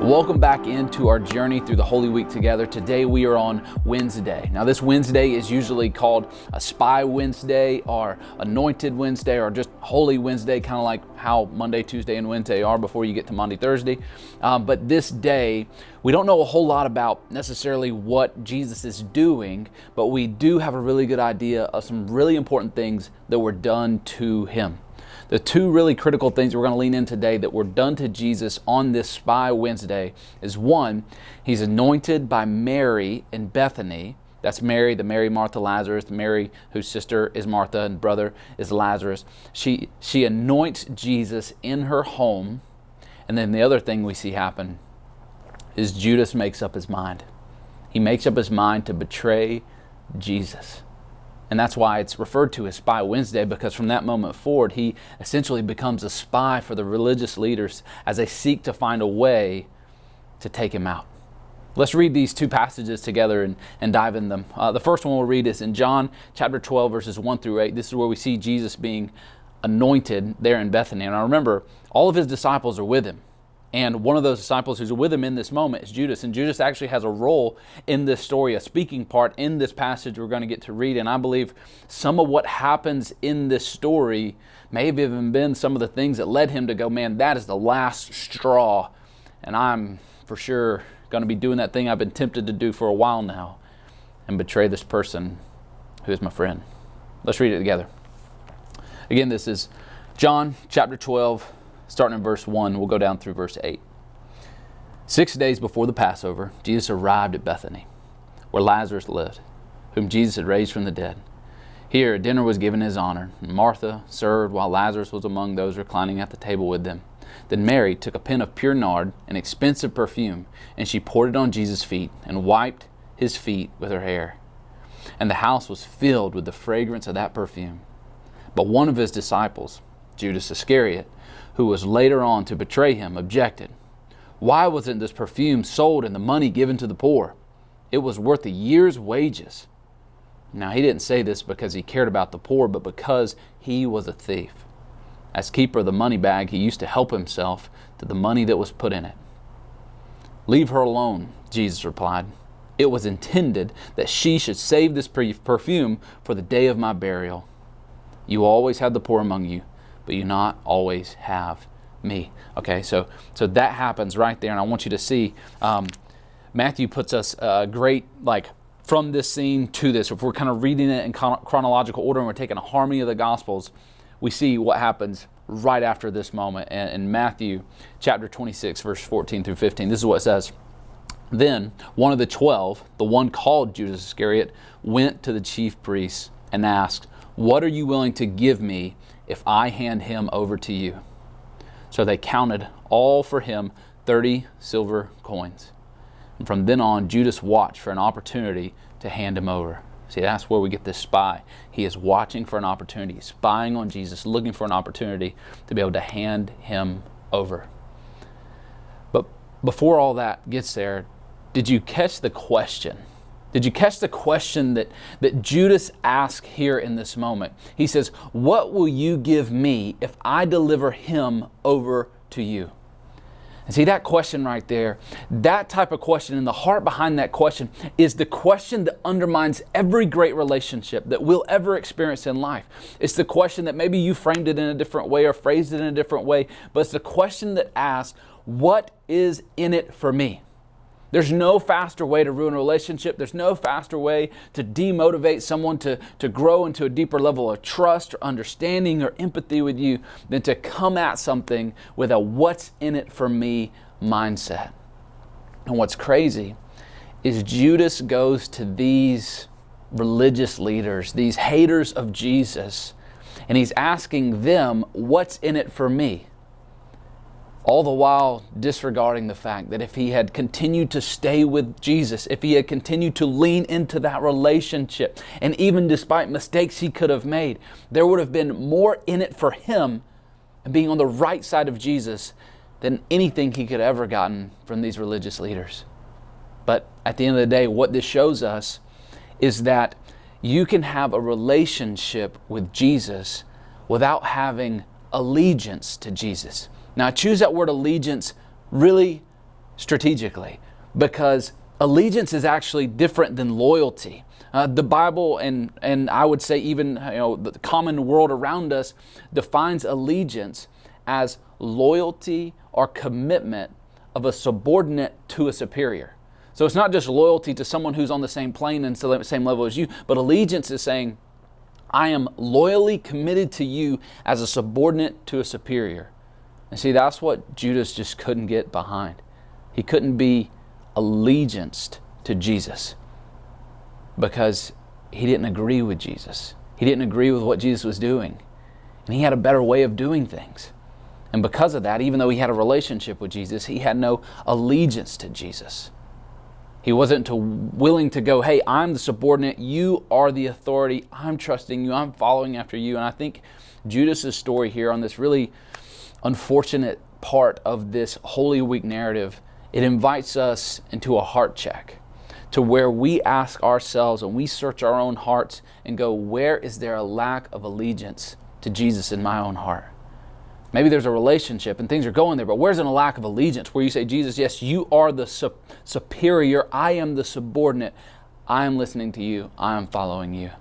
Welcome back into our journey through the Holy Week together. Today we are on Wednesday. Now this Wednesday is usually called a Spy Wednesday or Anointed Wednesday or just Holy Wednesday, kind of like how Monday, Tuesday, and Wednesday are before you get to Monday, Thursday. But this day, we don't know a whole lot about necessarily what Jesus is doing, but we do have a really good idea of some really important things that were done to him. The two really critical things we're going to lean in today that were done to Jesus on this Spy Wednesday is one, he's anointed by Mary in Bethany. That's Mary, the Mary, Martha, Lazarus, Mary whose sister is Martha and brother is Lazarus. She anoints Jesus in her home. And then the other thing we see happen is Judas makes up his mind. He makes up his mind to betray Jesus. And that's why it's referred to as Spy Wednesday, because from that moment forward, he essentially becomes a spy for the religious leaders as they seek to find a way to take him out. Let's read these two passages together and dive in them. The first one we'll read is in John chapter 12, verses 1 through 8. This is where we see Jesus being anointed there in Bethany. And I remember all of his disciples are with him. And one of those disciples who's with him in this moment is Judas. And Judas actually has a role in this story, a speaking part in this passage we're going to get to read. And I believe some of what happens in this story may have even been some of the things that led him to go, man, that is the last straw. And I'm for sure going to be doing that thing I've been tempted to do for a while now and betray this person who is my friend. Let's read it together. Again, this is John chapter 12. Starting in verse 1, we'll go down through verse 8. 6 days before the Passover, Jesus arrived at Bethany, where Lazarus lived, whom Jesus had raised from the dead. Here a dinner was given in his honor, and Martha served while Lazarus was among those reclining at the table with them. Then Mary took a pin of pure nard, an expensive perfume, and she poured it on Jesus' feet and wiped his feet with her hair. And the house was filled with the fragrance of that perfume. But one of his disciples, Judas Iscariot, who was later on to betray him, objected. Why wasn't this perfume sold and the money given to the poor? It was worth a year's wages. Now, he didn't say this because he cared about the poor, but because he was a thief. As keeper of the money bag, he used to help himself to the money that was put in it. Leave her alone, Jesus replied. It was intended that she should save this perfume for the day of my burial. You always have the poor among you, but you not always have me. Okay, so that happens right there, and I want you to see Matthew puts us great, from this scene to this. If we're kind of reading it in chronological order and we're taking a harmony of the Gospels, we see what happens right after this moment in Matthew chapter 26, verse 14 through 15. This is what it says. Then one of the 12, the one called Judas Iscariot, went to the chief priests and asked, "What are you willing to give me if I hand him over to you?" So they counted all for him 30 silver coins. And from then on, Judas watched for an opportunity to hand him over. See, that's where we get this spy. He is watching for an opportunity, spying on Jesus, looking for an opportunity to be able to hand him over. But before all that gets there, did you catch the question? Did you catch the question that Judas asked here in this moment? He says, "What will you give me if I deliver him over to you?" And see that question right there, that type of question, and the heart behind that question is the question that undermines every great relationship that we'll ever experience in life. It's the question that maybe you framed it in a different way or phrased it in a different way, but it's the question that asks, what is in it for me? There's no faster way to ruin a relationship. There's no faster way to demotivate someone to grow into a deeper level of trust or understanding or empathy with you than to come at something with a what's in it for me mindset. And what's crazy is Judas goes to these religious leaders, these haters of Jesus, and he's asking them, what's in it for me? All the while disregarding the fact that if he had continued to stay with Jesus, if he had continued to lean into that relationship, and even despite mistakes he could have made, there would have been more in it for him and being on the right side of Jesus than anything he could have ever gotten from these religious leaders. But at the end of the day, what this shows us is that you can have a relationship with Jesus without having allegiance to Jesus. Now, I choose that word allegiance really strategically, because allegiance is actually different than loyalty. The Bible and I would say even the common world around us defines allegiance as loyalty or commitment of a subordinate to a superior. So it's not just loyalty to someone who's on the same plane and same level as you, but allegiance is saying, I am loyally committed to you as a subordinate to a superior. And see, that's what Judas just couldn't get behind. He couldn't be allegianced to Jesus because he didn't agree with Jesus. He didn't agree with what Jesus was doing. And he had a better way of doing things. And because of that, even though he had a relationship with Jesus, he had no allegiance to Jesus. He wasn't willing to go, hey, I'm the subordinate, you are the authority, I'm trusting you, I'm following after you. And I think Judas's story here on this really unfortunate part of this Holy Week narrative, it invites us into a heart check to where we ask ourselves and we search our own hearts and go, where is there a lack of allegiance to Jesus in my own heart? Maybe there's a relationship and things are going there, but where's a lack of allegiance where you say, Jesus, yes, you are the superior. I am the subordinate. I am listening to you. I am following you.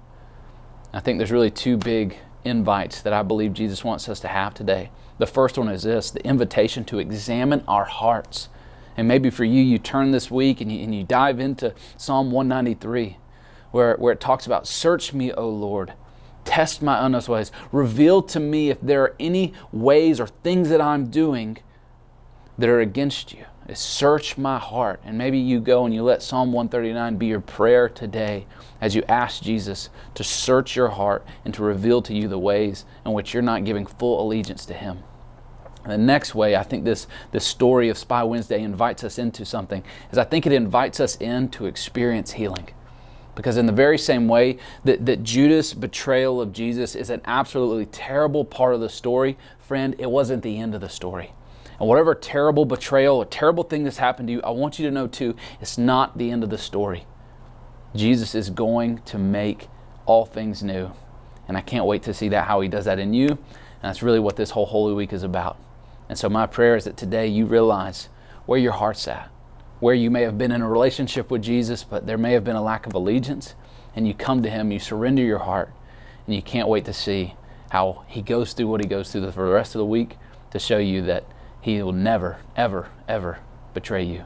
I think there's really two big invites that I believe Jesus wants us to have today. The first one is this, the invitation to examine our hearts. And maybe for you, you turn this week and you dive into Psalm 193, where it talks about, search me, O Lord. Test my honest ways. Reveal to me if there are any ways or things that I'm doing that are against you. Search my heart. And maybe you go and you let Psalm 139 be your prayer today as you ask Jesus to search your heart and to reveal to you the ways in which you're not giving full allegiance to Him. And the next way I think this story of Spy Wednesday invites us into something is I think it invites us in to experience healing. Because in the very same way that Judas' betrayal of Jesus is an absolutely terrible part of the story, friend, it wasn't the end of the story. And whatever terrible betrayal or terrible thing that's happened to you, I want you to know too, it's not the end of the story. Jesus is going to make all things new. And I can't wait to see that, how He does that in you. And that's really what this whole Holy Week is about. And so my prayer is that today you realize where your heart's at, where you may have been in a relationship with Jesus, but there may have been a lack of allegiance, and you come to Him, you surrender your heart, and you can't wait to see how He goes through what He goes through for the rest of the week to show you that He will never, ever, ever betray you.